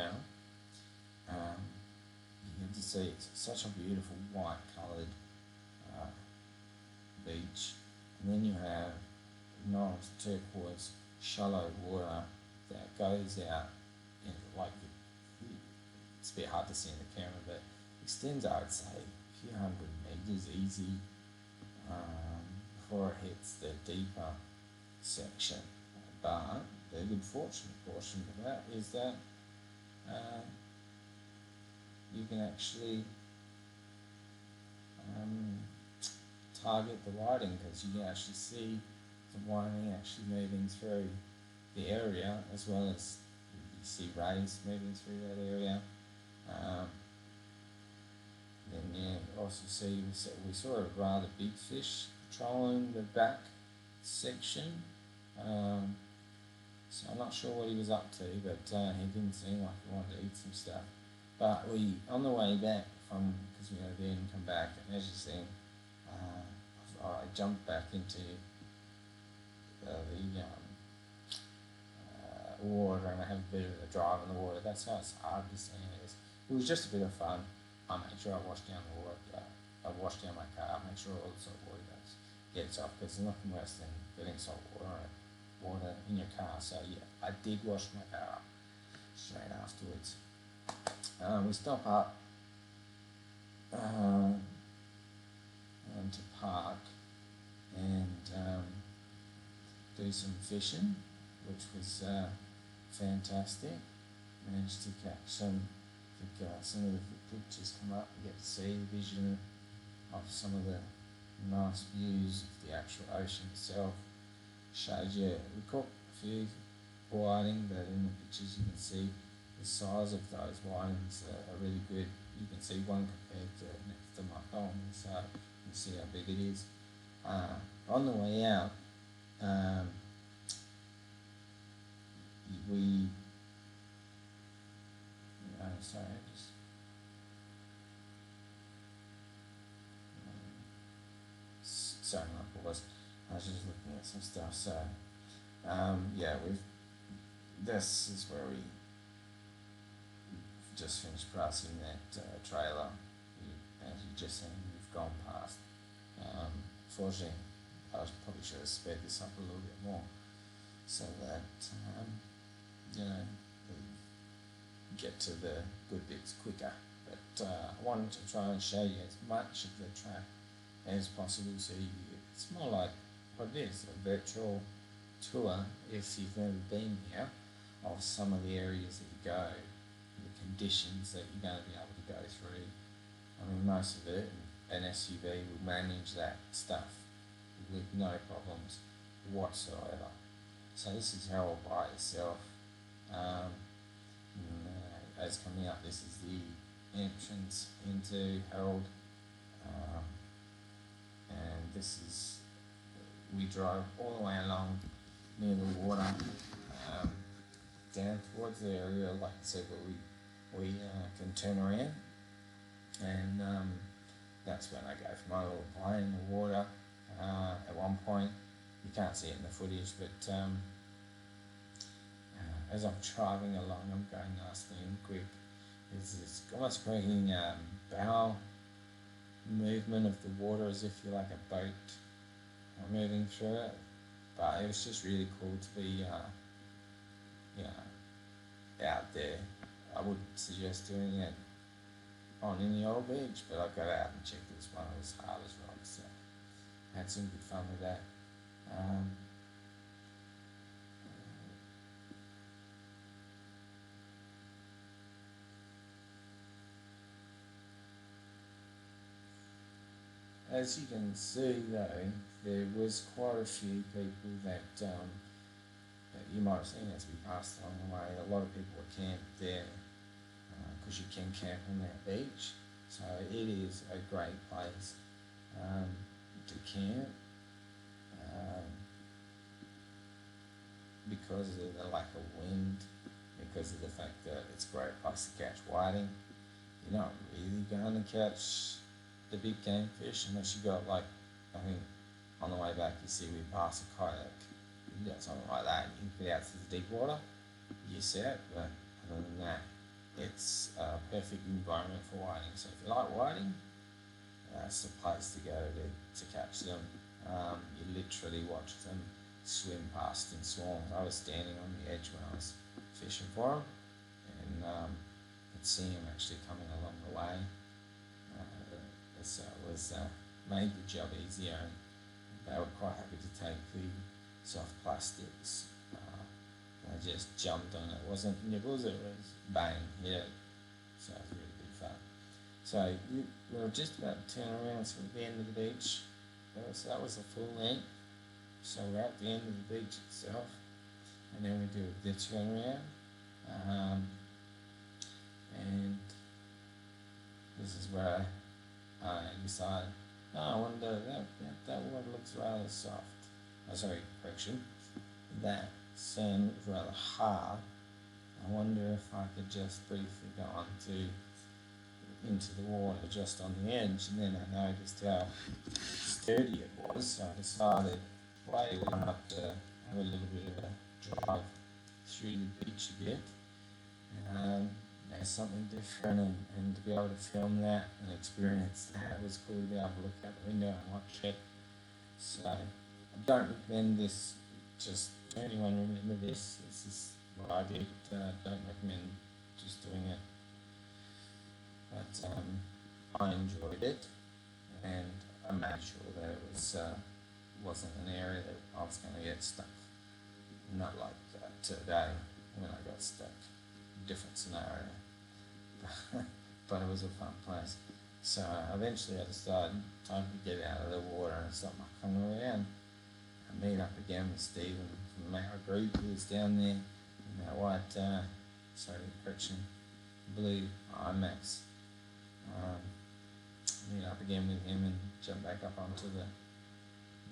now, you get to see such a beautiful white coloured uh, beach, and then you have nice turquoise shallow water that goes out in like it's a bit hard to see in the camera, but extends, I'd say, a few hundred meters easy before it hits the deeper section. But the good fortune portion of that is that you can actually target the whiting, because you can actually see the whiting actually moving through the area, as well as you see rays moving through that area. Then you also see we saw a rather big fish patrolling the back section. So I'm not sure what he was up to, but he didn't seem like he wanted to eat some stuff. But we, on the way back from, because we had to then come back, and as you see, I jumped back into the water, and I have a bit of a drive in the water. That's how it's hard to see it. It was just a bit of fun. I made sure I washed down the water. I washed down my car, make sure all the salt water gets off, because there's nothing worse than getting salt water in your car. So yeah, I did wash my car up straight afterwards. We stop up to park and do some fishing, which was fantastic. Managed to catch some of the pictures come up. You get to see the vision of some of the nice views of the actual ocean itself. Showed you, we caught a few whiting, but in the pictures you can see the size of those whitings are really good. You can see one compared to next to my phone, so you can see how big it is. On the way out, sorry, my pause. I was just looking at some stuff. So, yeah, this is where we just finished crossing that trailer. As you just seen, we've gone past. Fortunately, I probably should have sped this up a little bit more, so that we get to the good bits quicker. But I wanted to try and show you as much of the track as possible, so it's more like what it is, a virtual tour, if you've never been here, of some of the areas that you go, the conditions that you're going to be able to go through. I mean, most of it, an SUV will manage that stuff with no problems whatsoever. So this is Herald by itself. As coming up, this is the entrance into Herald, and this is, we drove all the way along near the water, down towards the area, like I said, where we can turn around, and that's when I go for my little play in the water. At one point, you can't see it in the footage, but as I'm driving along, I'm going nicely and quick. It's almost creating bow movement of the water, as if you're like a boat moving through it. But it was just really cool to be out there. I wouldn't suggest doing it on any old beach, but I got out and checked this one. It was hard as rocks, so I had some good fun with that. As you can see though, there was quite a few people that you might have seen as we passed along the way. A lot of people were camped there, because you can camp on that beach. So it is a great place to camp, because of the lack of wind, because of the fact that it's a great place to catch whiting. You're not really going to catch the big game fish unless you got, like, I think on the way back you see we pass a kayak. You got something like that, you can put out to the deep water, you're set. But other than that, perfect environment for whiting. So if you like whiting, that's the place to go to catch them. You literally watch them swim past in swarms. I was standing on the edge when I was fishing for them, and could see them actually coming along the way. So it was made the job easier, and they were quite happy to take the soft plastics. They just jumped on it. It wasn't nibbles, it was bang, hit it. So it was really good fun. So we were just about to turn around, so at the end of the beach. So that was a full length. So we're at the end of the beach itself, and then we do the turnaround. And this is where I decided, I wonder, that water looks rather soft. Correction. That sand looks rather hard. I wonder if I could just briefly go into the water just on the edge, and then I noticed how sturdy it was, so I decided way up to have a little bit of a drive through the beach a bit. There's something different, and to be able to film that and experience that was cool, to be able to look out the window and watch it. So I don't recommend this, just anyone remember this is what I did. Don't recommend just doing it, but I enjoyed it, and I made sure that it wasn't an area that I was going to get stuck. Not like today when I got stuck. Different scenario. But it was a fun place. So eventually I decided time to get out of the water and stop mucking around. I meet up again with Stephen from our group who was down there in that white, blue IMAX. Meet up again with him and jump back up onto the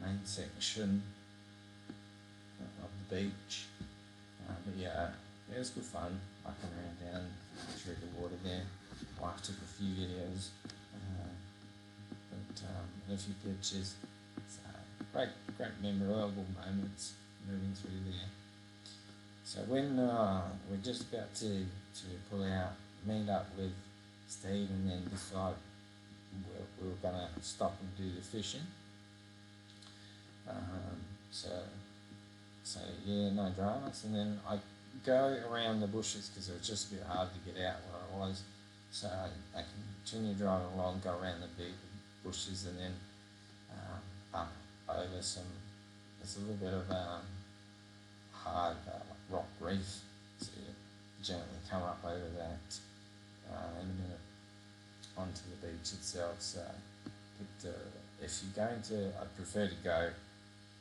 main section of the beach. But yeah, it was good fun, mucking around down through the water there. Wife took a few videos, and a few pictures. So great memorable moments moving through there. So when we're just about to pull out, meet up with Steve, and then decide we were going to stop and do the fishing. So yeah, no dramas. And then I go around the bushes because it was just a bit hard to get out where I was. So I continue driving along, go around the big bushes, and then up over some. There's a little bit of hard rock reef. So you gently come up over that in a minute onto the beach itself. So if you're going to, I prefer to go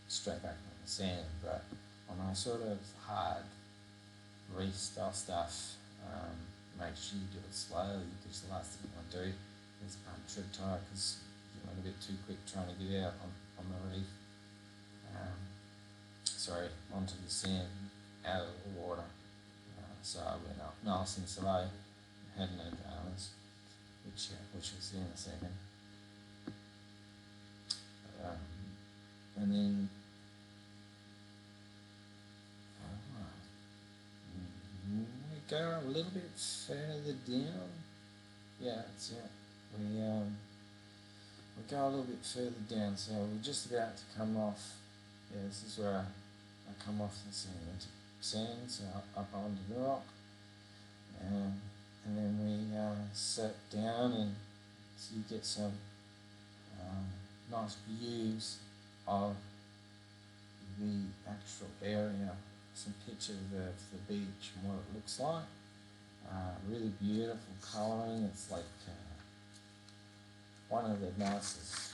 straight back on the sand, but on a sort of hard reef style stuff, make sure you do it slowly, because the last thing you want to do is pump trip tire, because you went a bit too quick trying to get out on the reef. Onto the sand, out of the water. So I went up nice and slow, had no dramas, which we'll see in a second. And then we go a little bit further down. Yeah, that's it. We go a little bit further down, so we're just about to come off. Yeah, this is where I come off the sand, so up onto the rock, and then we sit down, and so you get some nice views of the actual area, some pictures of the beach and what it looks like. Really beautiful colouring. It's like one of the nicest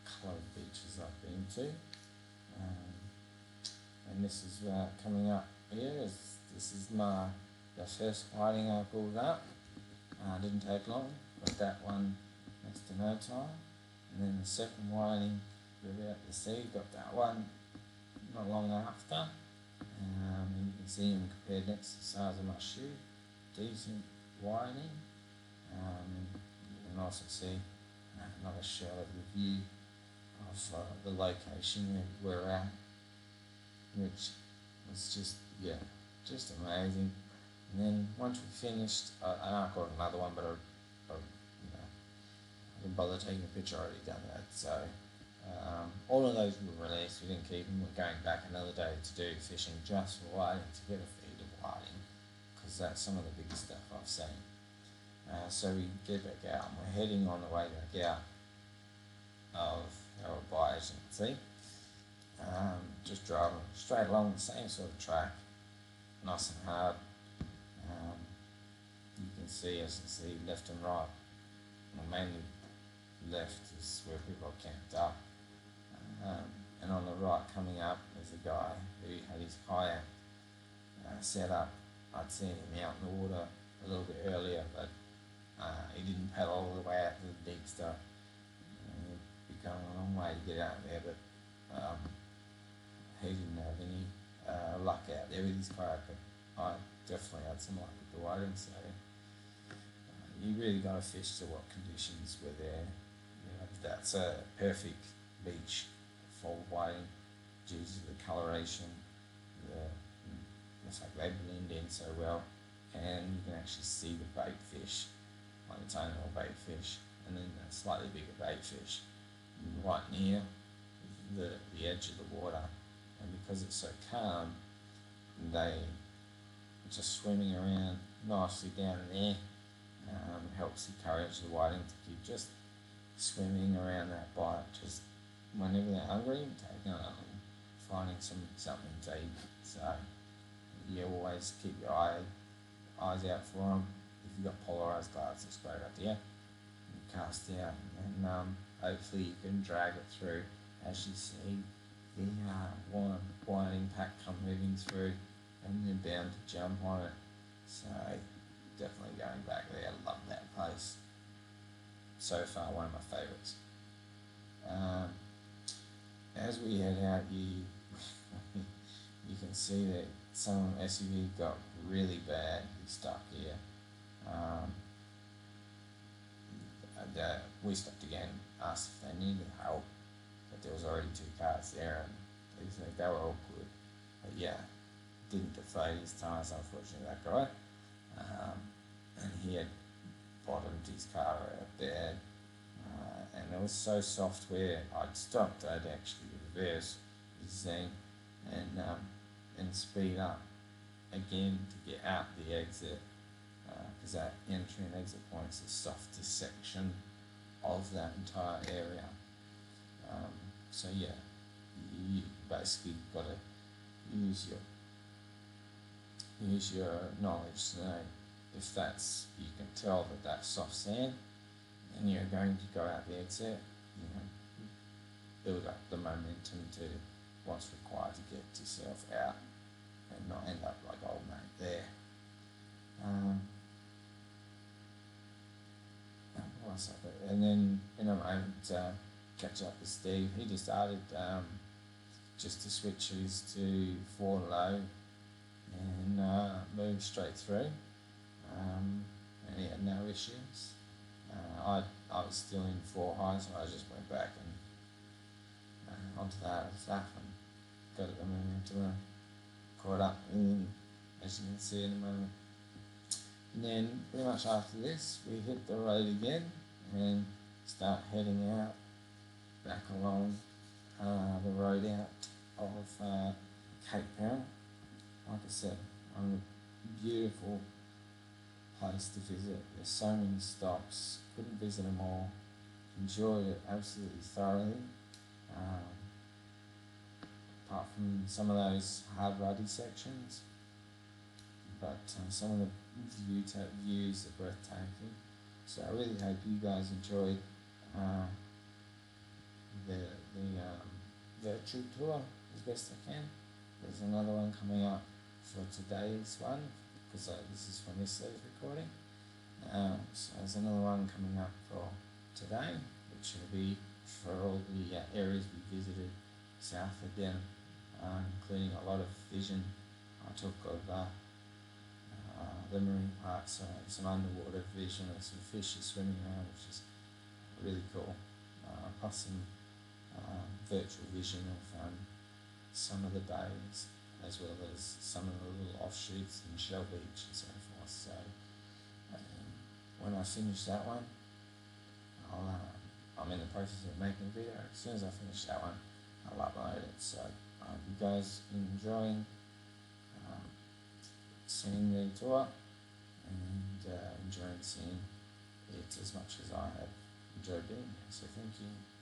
coloured beaches I've been to. And this is coming up here. This is the first whiting I pulled up. Didn't take long, but that one next to no time. And then the second whiting we're about to see, got that one not long after. And you can see him compared next to the size of my shoe. Decent whiting. You can also see another shot of the view of the location where we're at, which was just amazing. And then once we finished, and I caught another one, but I didn't bother taking a picture. I already done that. So all of those were released. We didn't keep them. We're going back another day to do fishing just for whiting, to get a feed of whiting, because that's some of the biggest stuff I've seen. So we get back out, and we're heading on the way back out of Herald Bight, as you can see. Just driving straight along the same sort of track, nice and hard. You can see, left and right. Well, mainly left is where people are camped up. And on the right coming up, there's a guy who had his kayak set up. I'd seen him out in the water a little bit earlier, but he didn't paddle all the way out to the deep stuff. It'd be going a long way to get out there, but he didn't have any luck out there with his kayak. But I definitely had some luck with the whiting, so you really got to fish to what conditions were there. That's a perfect beach for whiting due to the coloration, the fact they blend in so well, and you can actually see the bait fish, like its own little bait fish, and then a slightly bigger bait fish right near the edge of the water. And because it's so calm, they just swimming around nicely down there. Helps encourage the whiting to keep just swimming around that bite, just whenever they're hungry, taking on and finding something to eat. So you always keep your eyes out for them. If you've got polarized glasses, great idea. You cast out, and hopefully you can drag it through. As you see the whiting pack come moving through, and you're bound to jump on it. So definitely going back there. Love that place. So far, one of my favourites. As we head out, you can see that some SUV got really bad. He's stuck here. We stopped again, asked if they needed help, but there was already 2 cars there, and they were all good. But yeah, didn't deflate his tyres, unfortunately, that guy. And he had bottomed his car out bad, and it was so soft where I'd stopped, I'd actually reverse his thing and speed up again to get out the exit, because that entry and exit point is the softest section of that entire area. So yeah, you basically got to use your knowledge to know if you can tell that that's soft sand and you're going to go out the exit, build up the momentum to what's required to get yourself out and not end up like old mate there. And then in a moment, catch up with Steve. He decided just to switch his to 4 low and move straight through, and he had no issues. I was still in 4 high, so I just went back and onto that stuff and got the momentum and caught up, and as you can see in a moment. And then pretty much after this, we hit the road again and start heading out back along the road out of Cape Peron. Like I said, a beautiful place to visit. There's so many stops, couldn't visit them all. Enjoyed it absolutely thoroughly. Apart from some of those hard ruddy sections, but some of the views are breathtaking. So I really hope you guys enjoyed the virtual tour as best I can. There's another one coming up for today's one, because this is when this is recording. So there's another one coming up for today, which will be for all the areas we visited south of Denham, including a lot of vision I took of the marine park, so some underwater vision of some fish swimming around, which is really cool. Plus some virtual vision of some of the bays, as well as some of the little offshoots and Shell Beach and so forth. So when I finish that one, I'm in the process of making a video. As soon as I finish that one, I'll upload it. So you guys enjoying seeing the tour and enjoying seeing it as much as I have enjoyed being here. So thank you.